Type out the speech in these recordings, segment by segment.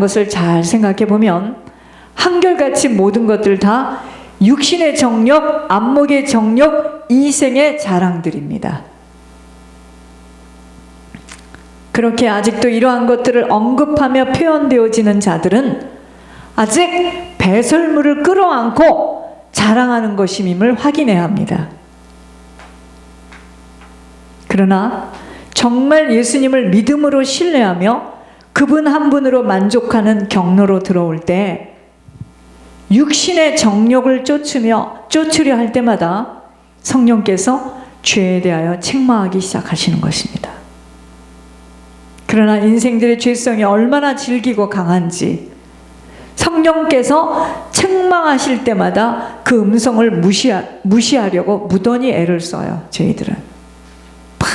것을 잘 생각해 보면 한결같이 모든 것들 다 육신의 정욕, 안목의 정욕, 이생의 자랑들입니다. 그렇게 아직도 이러한 것들을 언급하며 표현되어지는 자들은 아직 배설물을 끌어안고 자랑하는 것임을 확인해야 합니다. 그러나 정말 예수님을 믿음으로 신뢰하며 그분 한 분으로 만족하는 경로로 들어올 때 육신의 정욕을 쫓으려 할 때마다 성령께서 죄에 대하여 책망하기 시작하시는 것입니다. 그러나 인생들의 죄성이 얼마나 질기고 강한지 성령께서 책망하실 때마다 그 음성을 무시하려고 무던히 애를 써요. 저희들은 막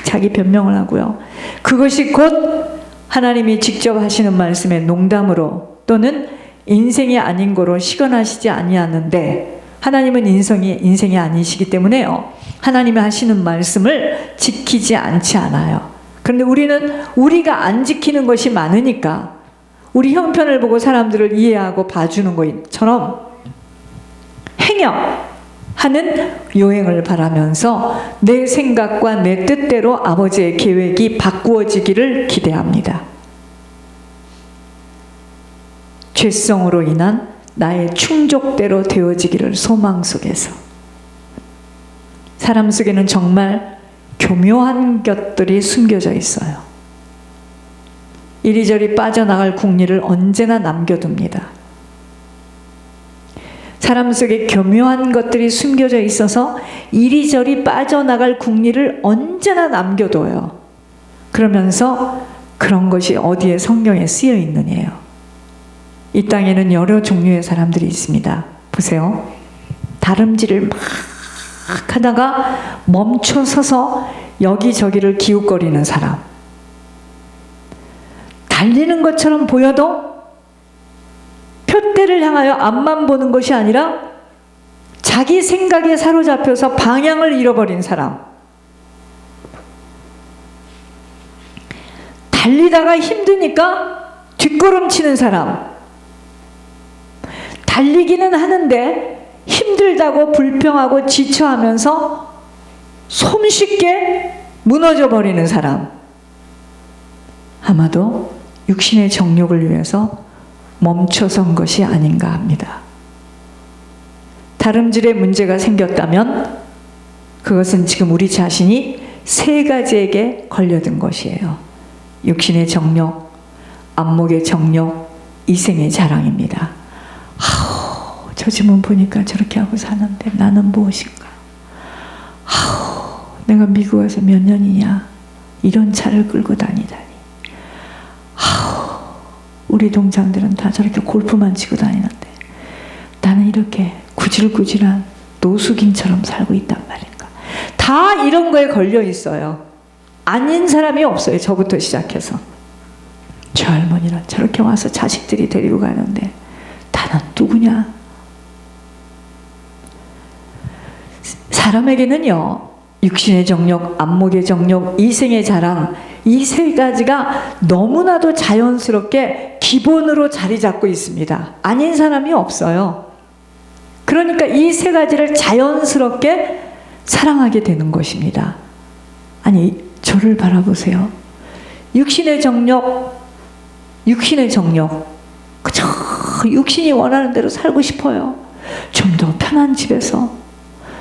자기 변명을 하고요. 그것이 곧 하나님이 직접 하시는 말씀의 농담으로 또는 인생이 아닌 거로 시건하시지 아니하는데, 하나님은 인생이 아니시기 때문에요, 하나님이 하시는 말씀을 지키지 않지 않아요. 그런데 우리는 우리가 안 지키는 것이 많으니까 우리 형편을 보고 사람들을 이해하고 봐주는 것처럼 행여하는 요행을 바라면서 내 생각과 내 뜻대로 아버지의 계획이 바꾸어지기를 기대합니다. 죄성으로 인한 나의 충족대로 되어지기를 소망 속에서. 사람 속에는 정말 교묘한 것들이 숨겨져 있어요. 이리저리 빠져나갈 궁리를 언제나 남겨둡니다. 사람 속에 교묘한 것들이 숨겨져 있어서 이리저리 빠져나갈 궁리를 언제나 남겨둬요. 그러면서 그런 것이 어디에 성경에 쓰여 있느냐요. 이 땅에는 여러 종류의 사람들이 있습니다. 보세요. 다름질을 막 하다가 멈춰 서서 여기저기를 기웃거리는 사람. 달리는 것처럼 보여도 표대를 향하여 앞만 보는 것이 아니라 자기 생각에 사로잡혀서 방향을 잃어버린 사람. 달리다가 힘드니까 뒷걸음치는 사람. 달리기는 하는데 힘들다고 불평하고 지쳐하면서 손쉽게 무너져 버리는 사람. 아마도 육신의 정욕을 위해서 멈춰선 것이 아닌가 합니다. 다름질에 문제가 생겼다면 그것은 지금 우리 자신이 세 가지에게 걸려든 것이에요. 육신의 정욕, 안목의 정욕, 이생의 자랑입니다. 저 집은 보니까 저렇게 하고 사는데 나는 무엇인가? 내가 미국 와서 몇 년이냐? 이런 차를 끌고 다니다니. 우리 동창들은 다 저렇게 골프만 치고 다니는데 나는 이렇게 구질구질한 노숙인처럼 살고 있단 말인가? 다 이런 거에 걸려 있어요. 아닌 사람이 없어요. 저부터 시작해서. 저 할머니는 저렇게 와서 자식들이 데리고 가는데 나는 누구냐? 사람에게는요, 육신의 정욕, 안목의 정욕, 이생의 자랑, 이 세 가지가 너무나도 자연스럽게 기본으로 자리 잡고 있습니다. 아닌 사람이 없어요. 그러니까 이 세 가지를 자연스럽게 사랑하게 되는 것입니다. 아니, 저를 바라보세요. 육신의 정욕, 그저 육신이 원하는 대로 살고 싶어요. 좀 더 편한 집에서,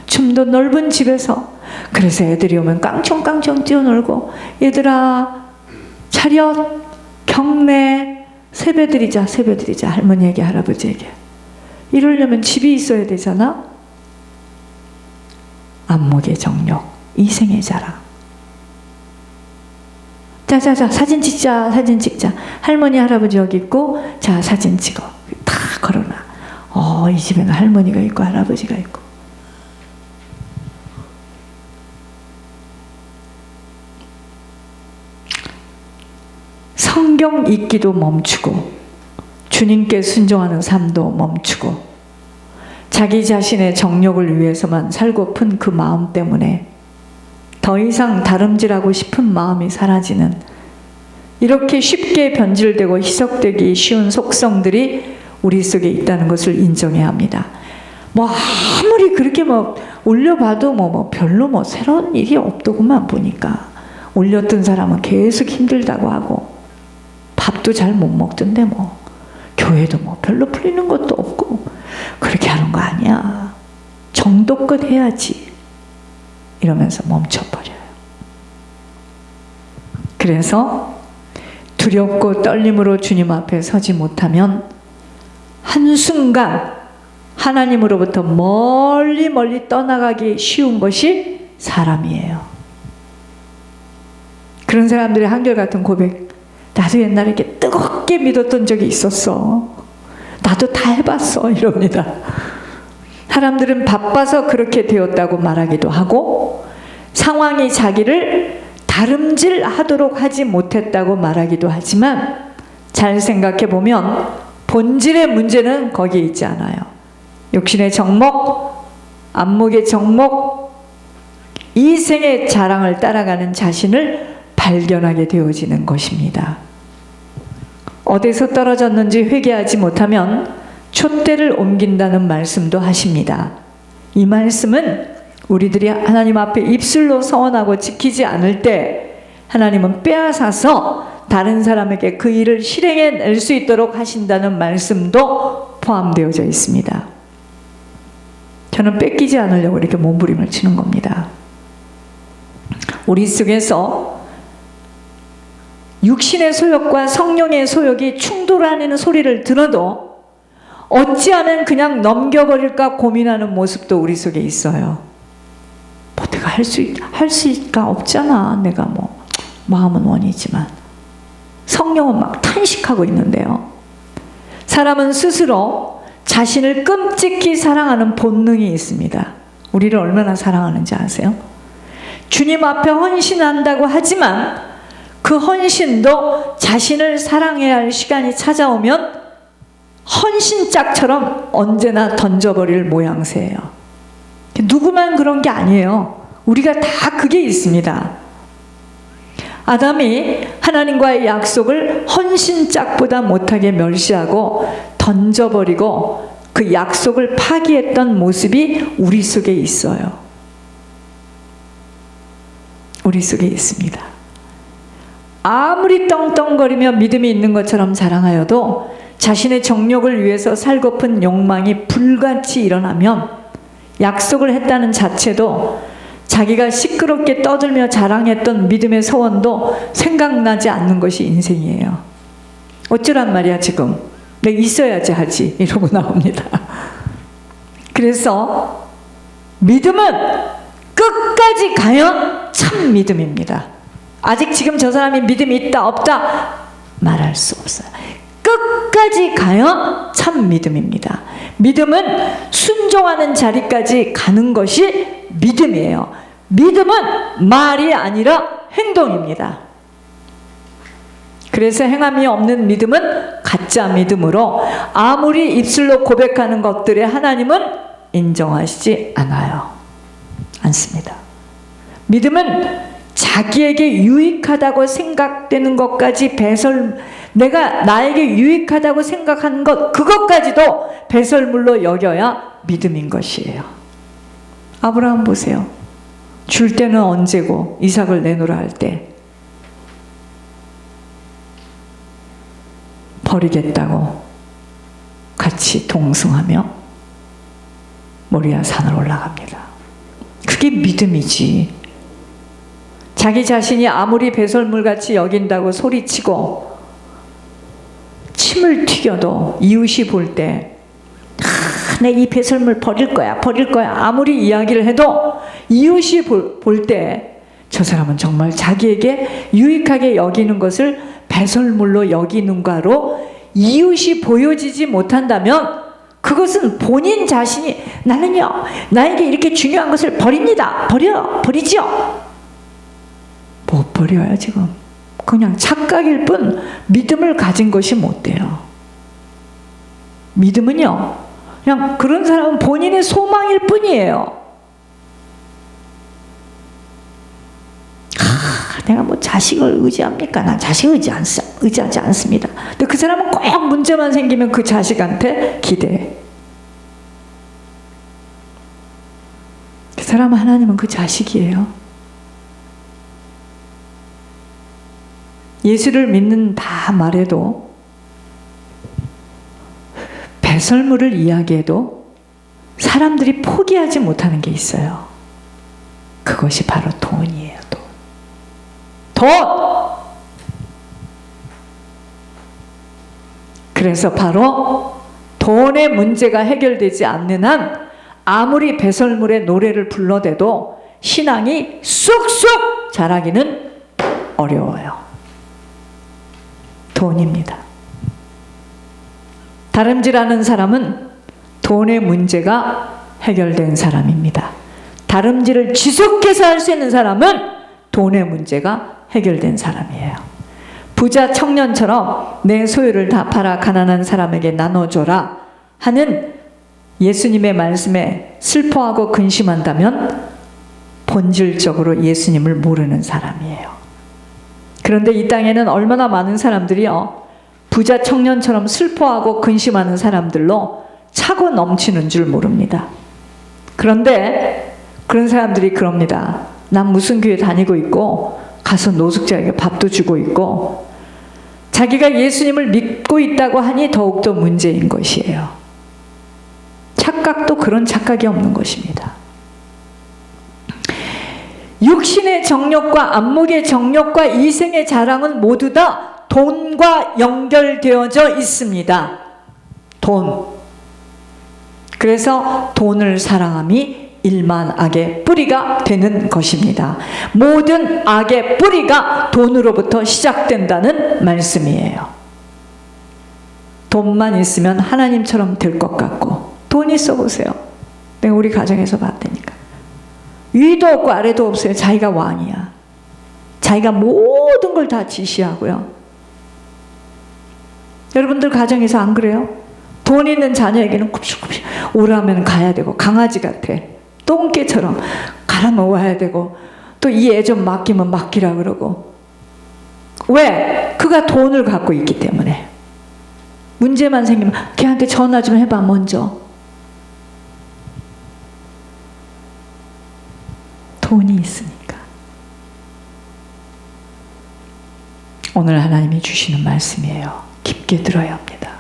좀 더 넓은 집에서. 그래서 애들이 오면 깡총깡총 뛰어놀고, 얘들아 차렷 경례, 세배드리자 할머니에게 할아버지에게. 이러려면 집이 있어야 되잖아. 안목의 정욕, 이생의 자랑. 자자자 사진 찍자. 할머니 할아버지 여기 있고, 자 사진 찍어. 다 걸어놔. 이 집에는 할머니가 있고 할아버지가 있고. 성경 읽기도 멈추고 주님께 순종하는 삶도 멈추고 자기 자신의 정욕을 위해서만 살고픈 그 마음 때문에 더 이상 다름질하고 싶은 마음이 사라지는 이렇게 쉽게 변질되고 희석되기 쉬운 속성들이 우리 속에 있다는 것을 인정해야 합니다. 아무리 그렇게 올려봐도 별로 새로운 일이 없더구만 보니까. 올렸던 사람은 계속 힘들다고 하고 밥도 잘 못 먹던데 교회도 별로 풀리는 것도 없고 그렇게 하는 거 아니야. 정도껏 해야지. 이러면서 멈춰버려요. 그래서 두렵고 떨림으로 주님 앞에 서지 못하면 한순간 하나님으로부터 멀리 떠나가기 쉬운 것이 사람이에요. 그런 사람들의 한결같은 고백, 나도 옛날에 이렇게 뜨겁게 믿었던 적이 있었어. 나도 다 해봤어. 이럽니다. 사람들은 바빠서 그렇게 되었다고 말하기도 하고 상황이 자기를 다름질하도록 하지 못했다고 말하기도 하지만 잘 생각해 보면 본질의 문제는 거기에 있지 않아요. 욕심의 정목, 안목의 정목, 이 생의 자랑을 따라가는 자신을 발견하게 되어지는 것입니다. 어디서 떨어졌는지 회개하지 못하면 촛대를 옮긴다는 말씀도 하십니다. 이 말씀은 우리들이 하나님 앞에 입술로 서원하고 지키지 않을 때 하나님은 빼앗아서 다른 사람에게 그 일을 실행해낼 수 있도록 하신다는 말씀도 포함되어져 있습니다. 저는 뺏기지 않으려고 이렇게 몸부림을 치는 겁니다. 우리 속에서 육신의 소욕과 성령의 소욕이 충돌하는 소리를 들어도 어찌하면 그냥 넘겨버릴까 고민하는 모습도 우리 속에 있어요. 내가 할 수가 없잖아. 내가 마음은 원이지만 성령은 막 탄식하고 있는데요. 사람은 스스로 자신을 끔찍히 사랑하는 본능이 있습니다. 우리를 얼마나 사랑하는지 아세요? 주님 앞에 헌신한다고 하지만 그 헌신도 자신을 사랑해야 할 시간이 찾아오면 헌신짝처럼 언제나 던져버릴 모양새예요. 누구만 그런 게 아니에요. 우리가 다 그게 있습니다. 아담이 하나님과의 약속을 헌신짝보다 못하게 멸시하고 던져버리고 그 약속을 파기했던 모습이 우리 속에 있어요. 우리 속에 있습니다. 아무리 떵떵거리며 믿음이 있는 것처럼 자랑하여도 자신의 정욕을 위해서 살고픈 욕망이 불같이 일어나면 약속을 했다는 자체도 자기가 시끄럽게 떠들며 자랑했던 믿음의 소원도 생각나지 않는 것이 인생이에요. 어쩌란 말이야 지금. 내가 있어야지 하지. 이러고 나옵니다. 그래서 믿음은 끝까지 가야 참 믿음입니다. 아직 지금 저 사람이 믿음이 있다 없다 말할 수 없어요. 끝까지 가야 참 믿음입니다. 믿음은 순종하는 자리까지 가는 것이 믿음이에요. 믿음은 말이 아니라 행동입니다. 그래서 행함이 없는 믿음은 가짜 믿음으로 아무리 입술로 고백하는 것들에 하나님은 인정하시지 않습니다. 믿음은 자기에게 유익하다고 생각되는 것까지 내가 나에게 유익하다고 생각하는 것, 그것까지도 배설물로 여겨야 믿음인 것이에요. 아브라함 보세요. 줄 때는 언제고 이삭을 내놓으라 할 때 버리겠다고 같이 동승하며 모리아 산을 올라갑니다. 그게 믿음이지. 자기 자신이 아무리 배설물같이 여긴다고 소리치고 침을 튀겨도 이웃이 볼 때 내가 이 배설물 버릴 거야 아무리 이야기를 해도 이웃이 볼 때 저 사람은 정말 자기에게 유익하게 여기는 것을 배설물로 여기는가로 이웃이 보여지지 못한다면 그것은 본인 자신이 나는요 나에게 이렇게 중요한 것을 버립니다. 버리지요. 못 버려요 지금. 그냥 착각일 뿐 믿음을 가진 것이 못 돼요. 믿음은요 그냥 그런 사람은 본인의 소망일 뿐이에요. 내가 자식을 의지합니까? 난 자식 의지하지 않습니다. 근데 그 사람은 꼭 문제만 생기면 그 자식한테 기대해. 그 사람 하나님은 그 자식이에요. 예수를 믿는다 말해도, 배설물을 이야기해도 사람들이 포기하지 못하는 게 있어요. 그것이 바로 돈이에요. 돈! 그래서 바로 돈의 문제가 해결되지 않는 한 아무리 배설물의 노래를 불러대도 신앙이 쑥쑥 자라기는 어려워요. 돈입니다. 다름질하는 사람은 돈의 문제가 해결된 사람입니다. 다름질을 지속해서 할 수 있는 사람은 돈의 문제가 해결된 사람이에요. 부자 청년처럼 내 소유를 다 팔아 가난한 사람에게 나눠줘라 하는 예수님의 말씀에 슬퍼하고 근심한다면 본질적으로 예수님을 모르는 사람이에요. 그런데 이 땅에는 얼마나 많은 사람들이요, 부자 청년처럼 슬퍼하고 근심하는 사람들로 차고 넘치는 줄 모릅니다. 그런데 그런 사람들이 그럽니다. 난 무슨 교회 다니고 있고 가서 노숙자에게 밥도 주고 있고, 자기가 예수님을 믿고 있다고 하니 더욱더 문제인 것이에요. 착각도 그런 착각이 없는 것입니다. 육신의 정욕과 안목의 정욕과 이생의 자랑은 모두 다 돈과 연결되어져 있습니다. 돈. 그래서 돈을 사랑함이 일만 악의 뿌리가 되는 것입니다. 모든 악의 뿌리가 돈으로부터 시작된다는 말씀이에요. 돈만 있으면 하나님처럼 될 것 같고, 돈 있어 보세요. 내가 우리 가정에서 봤다니까. 위도 없고 아래도 없어요. 자기가 왕이야. 자기가 모든 걸 다 지시하고요. 여러분들 가정에서 안 그래요? 돈 있는 자녀에게는 굽실굽실 오라면 가야 되고, 강아지 같아. 똥개처럼 갈아면 와야 되고, 또 이 애 좀 맡기면 맡기라 그러고. 왜? 그가 돈을 갖고 있기 때문에. 문제만 생기면 걔한테 전화 좀 해봐 먼저. 돈이 있으니까. 오늘 하나님이 주시는 말씀이에요. 깊게 들어야 합니다.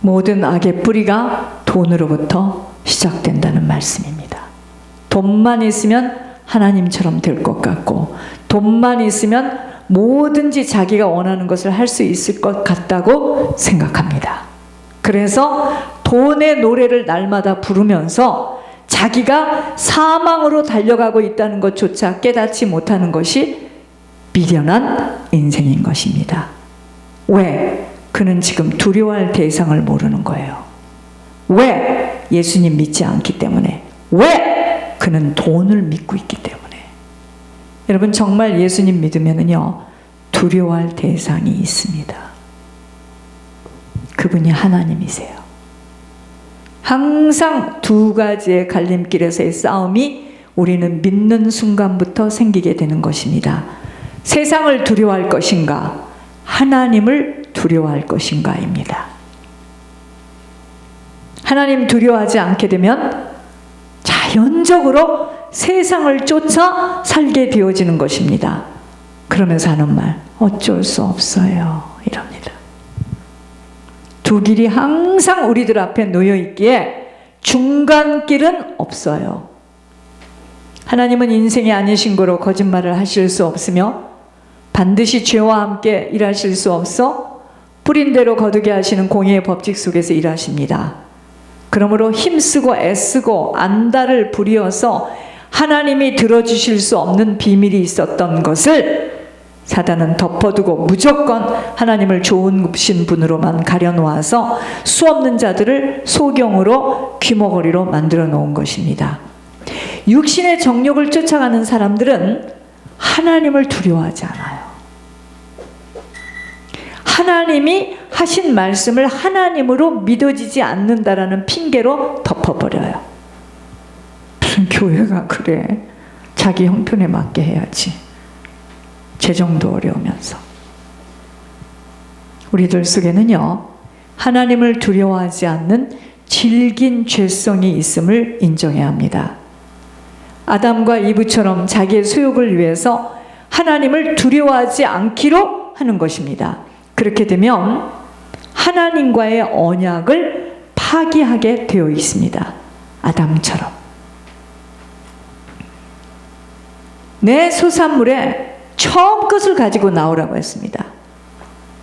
모든 악의 뿌리가 돈으로부터 시작된다는 말씀입니다. 돈만 있으면 하나님처럼 될 것 같고, 돈만 있으면 뭐든지 자기가 원하는 것을 할 수 있을 것 같다고 생각합니다. 그래서 돈의 노래를 날마다 부르면서 자기가 사망으로 달려가고 있다는 것조차 깨닫지 못하는 것이 미련한 인생인 것입니다. 왜? 그는 지금 두려워할 대상을 모르는 거예요. 왜? 예수님 믿지 않기 때문에. 왜? 그는 돈을 믿고 있기 때문에. 여러분, 정말 예수님 믿으면은요, 두려워할 대상이 있습니다. 그분이 하나님이세요. 항상 두 가지의 갈림길에서의 싸움이 우리는 믿는 순간부터 생기게 되는 것입니다. 세상을 두려워할 것인가, 하나님을 두려워할 것인가입니다. 하나님 두려워하지 않게 되면 자연적으로 세상을 쫓아 살게 되어지는 것입니다. 그러면서 하는 말, 어쩔 수 없어요, 이럽니다. 두 길이 항상 우리들 앞에 놓여 있기에 중간길은 없어요. 하나님은 인생이 아니신 거로 거짓말을 하실 수 없으며, 반드시 죄와 함께 일하실 수 없어 뿌린 대로 거두게 하시는 공의의 법칙 속에서 일하십니다. 그러므로 힘쓰고 애쓰고 안달을 부리어서 하나님이 들어주실 수 없는 비밀이 있었던 것을 사단은 덮어두고 무조건 하나님을 좋으신 분으로만 가려놓아서 수없는 자들을 소경으로 귀머거리로 만들어 놓은 것입니다. 육신의 정욕을 쫓아가는 사람들은 하나님을 두려워하지 않아요. 하나님이 하신 말씀을 하나님으로 믿어지지 않는다라는 핑계로 덮어버려요. 무슨 교회가 그래. 자기 형편에 맞게 해야지. 재정도 어려우면서. 우리들 속에는요, 하나님을 두려워하지 않는 질긴 죄성이 있음을 인정해야 합니다. 아담과 이브처럼 자기의 소욕을 위해서 하나님을 두려워하지 않기로 하는 것입니다. 그렇게 되면 하나님과의 언약을 파기하게 되어 있습니다. 아담처럼. 내 소산물에 처음 것을 가지고 나오라고 했습니다.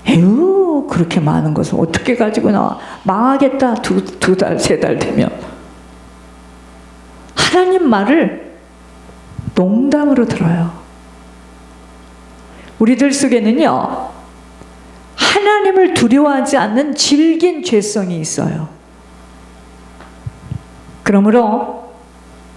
에휴, 그렇게 많은 것을 어떻게 가지고 나와? 망하겠다. 두 달, 세 달 되면. 하나님 말을 농담으로 들어요. 우리들 속에는요, 하나님을 두려워하지 않는 질긴 죄성이 있어요. 그러므로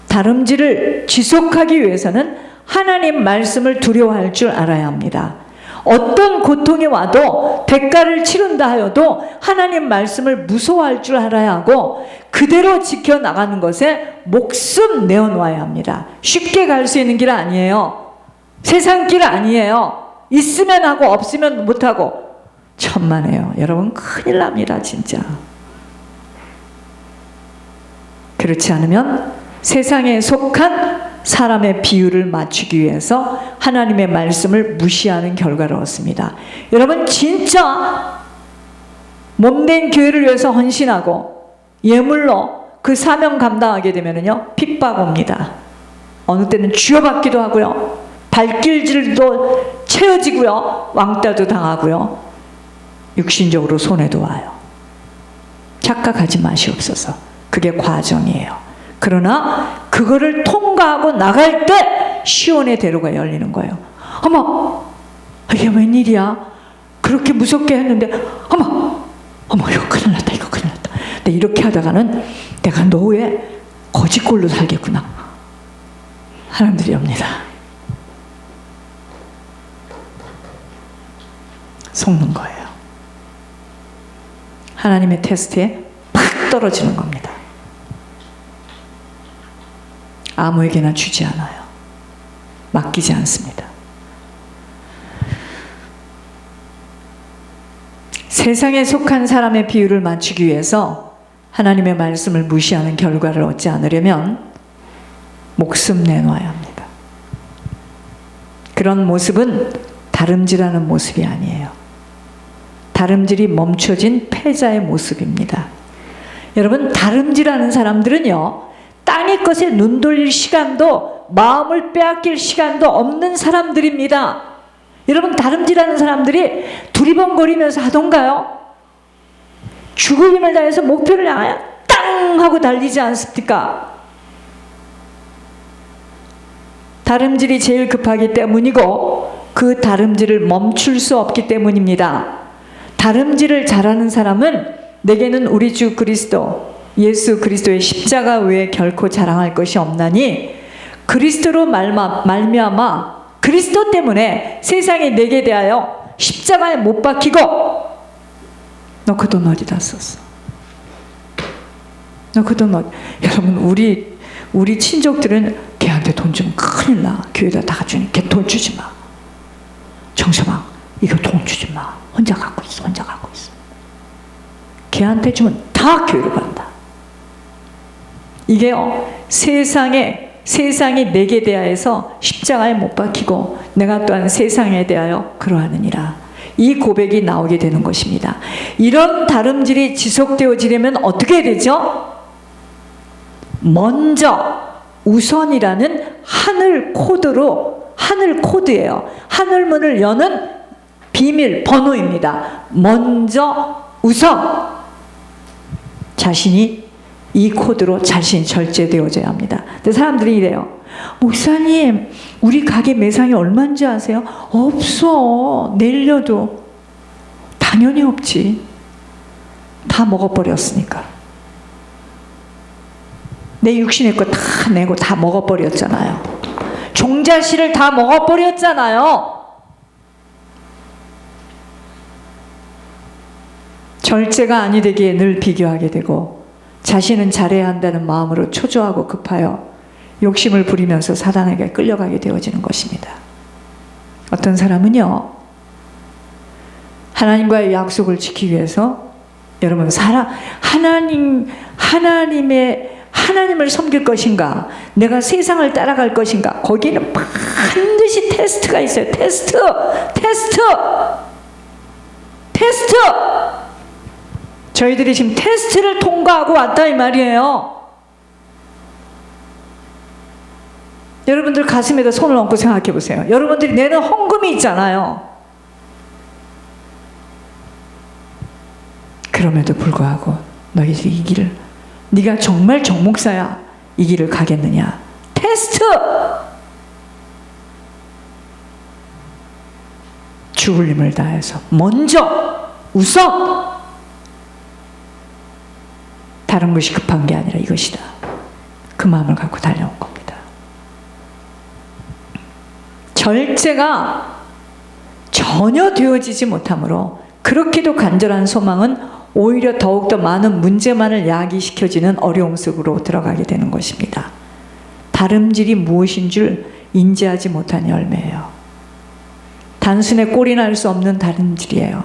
다름질을 지속하기 위해서는 하나님 말씀을 두려워할 줄 알아야 합니다. 어떤 고통이 와도 대가를 치른다 하여도 하나님 말씀을 무서워할 줄 알아야 하고 그대로 지켜나가는 것에 목숨 내어놓아야 합니다. 쉽게 갈 수 있는 길 아니에요. 세상 길 아니에요. 있으면 하고 없으면 못하고. 천만에요. 여러분 큰일 납니다. 진짜. 그렇지 않으면 세상에 속한 사람의 비율을 맞추기 위해서 하나님의 말씀을 무시하는 결과를 얻습니다. 여러분 진짜 몸된 교회를 위해서 헌신하고 예물로 그 사명 감당하게 되면요 핍박 옵니다. 어느 때는 쥐어받기도 하고요, 발길질도 채워지고요, 왕따도 당하고요, 육신적으로 손해도 와요. 착각하지 마시옵소서. 그게 과정이에요. 그러나 그거를 통과하고 나갈 때 시온의 대로가 열리는 거예요. 어머, 이게 웬일이야? 그렇게 무섭게 했는데 어머 이거 큰일 났다, 이거 큰일 났다. 근데 이렇게 하다가는 내가 노후에 거지꼴로 살겠구나. 사람들이 옵니다. 속는 거예요. 하나님의 테스트에 팍 떨어지는 겁니다. 아무에게나 주지 않아요. 맡기지 않습니다. 세상에 속한 사람의 비율을 맞추기 위해서 하나님의 말씀을 무시하는 결과를 얻지 않으려면 목숨 내놔야 합니다. 그런 모습은 다름질하는 모습이 아니에요. 다름질이 멈춰진 패자의 모습입니다. 여러분, 다름질하는 사람들은요, 땅의 것에 눈 돌릴 시간도 마음을 빼앗길 시간도 없는 사람들입니다. 여러분, 다름질하는 사람들이 두리번거리면서 하던가요? 죽을 힘을 다해서 목표를 향하여 땅 하고 달리지 않습니까? 다름질이 제일 급하기 때문이고 그 다름질을 멈출 수 없기 때문입니다. 다름질을 잘하는 사람은 내게는 우리 주 그리스도 예수 그리스도의 십자가 외에 결코 자랑할 것이 없나니 그리스도로 말미암아 그리스도 때문에 세상이 내게 대하여 십자가에 못 박히고 너 그 돈 어디다 썼어? 너 그 돈 여러분, 우리 친족들은 걔한테 돈 주면 큰일 나. 교회에다 다 주니 걔 돈 주지 마. 정서방, 이거 돈 주지 마. 혼자 갖고 있어. 걔한테 주면 다 교회로 간다. 이게요, 세상이 내게 대하여서 십자가에 못 박히고 내가 또한 세상에 대하여 그러하느니라. 이 고백이 나오게 되는 것입니다. 이런 다름질이 지속되어지려면 어떻게 되죠? 먼저 우선이라는 하늘 코드예요. 하늘문을 여는 비밀 번호입니다. 먼저 우선 자신이 이 코드로 자신이 절제되어져야 합니다. 근데 사람들이 이래요. 목사님, 우리 가게 매상이 얼마인지 아세요? 없어. 내려도. 당연히 없지. 다 먹어버렸으니까. 내 육신의 거 다 내고 다 먹어버렸잖아요. 종자실을 다 먹어버렸잖아요. 절제가 아니 되기에 늘 비교하게 되고 자신은 잘해야 한다는 마음으로 초조하고 급하여 욕심을 부리면서 사단에게 끌려가게 되어지는 것입니다. 어떤 사람은요, 하나님과의 약속을 지키기 위해서 여러분 하나님을 섬길 것인가, 내가 세상을 따라갈 것인가, 거기에는 반드시 테스트가 있어요. 테스트. 저희들이 지금 테스트를 통과하고 왔다 이 말이에요. 여러분들 가슴에다 손을 얹고 생각해 보세요. 여러분들이 내는 헌금이 있잖아요. 그럼에도 불구하고 너희들이 이 길을, 네가 정말 정목사야 이 길을 가겠느냐. 테스트. 죽을 힘을 다해서 먼저 우선, 다른 것이 급한 게 아니라 이것이다. 그 마음을 갖고 달려온 겁니다. 절제가 전혀 되어지지 못하므로 그렇게도 간절한 소망은 오히려 더욱더 많은 문제만을 야기시켜지는 어려움 속으로 들어가게 되는 것입니다. 다름질이 무엇인 줄 인지하지 못한 열매예요. 단순에 꼴이 날 수 없는 다름질이에요.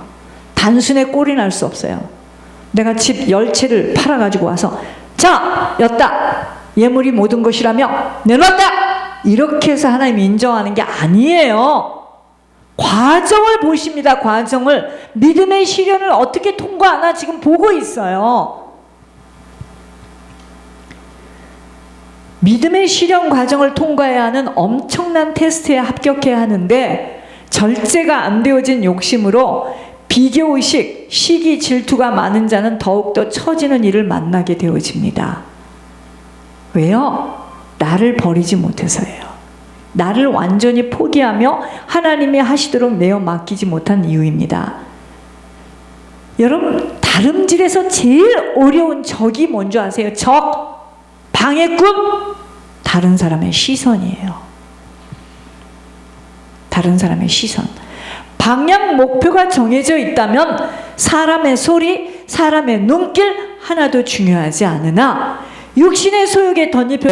단순에 꼴이 날 수 없어요. 내가 집 10채를 팔아가지고 와서 자, 였다, 예물이 모든 것이라며 내놓았다, 이렇게 해서 하나님이 인정하는 게 아니에요. 과정을 보십니다. 과정을. 믿음의 시련을 어떻게 통과하나 지금 보고 있어요. 믿음의 시련 과정을 통과해야 하는 엄청난 테스트에 합격해야 하는데, 절제가 안 되어진 욕심으로 비교의식, 시기, 질투가 많은 자는 더욱더 처지는 일을 만나게 되어집니다. 왜요? 나를 버리지 못해서예요. 나를 완전히 포기하며 하나님이 하시도록 내어 맡기지 못한 이유입니다. 여러분, 다름질에서 제일 어려운 적이 뭔지 아세요? 적, 방해꾼, 다른 사람의 시선이에요. 다른 사람의 시선. 방향 목표가 정해져 있다면 사람의 소리, 사람의 눈길 하나도 중요하지 않으나 육신의 소욕에 덧입혀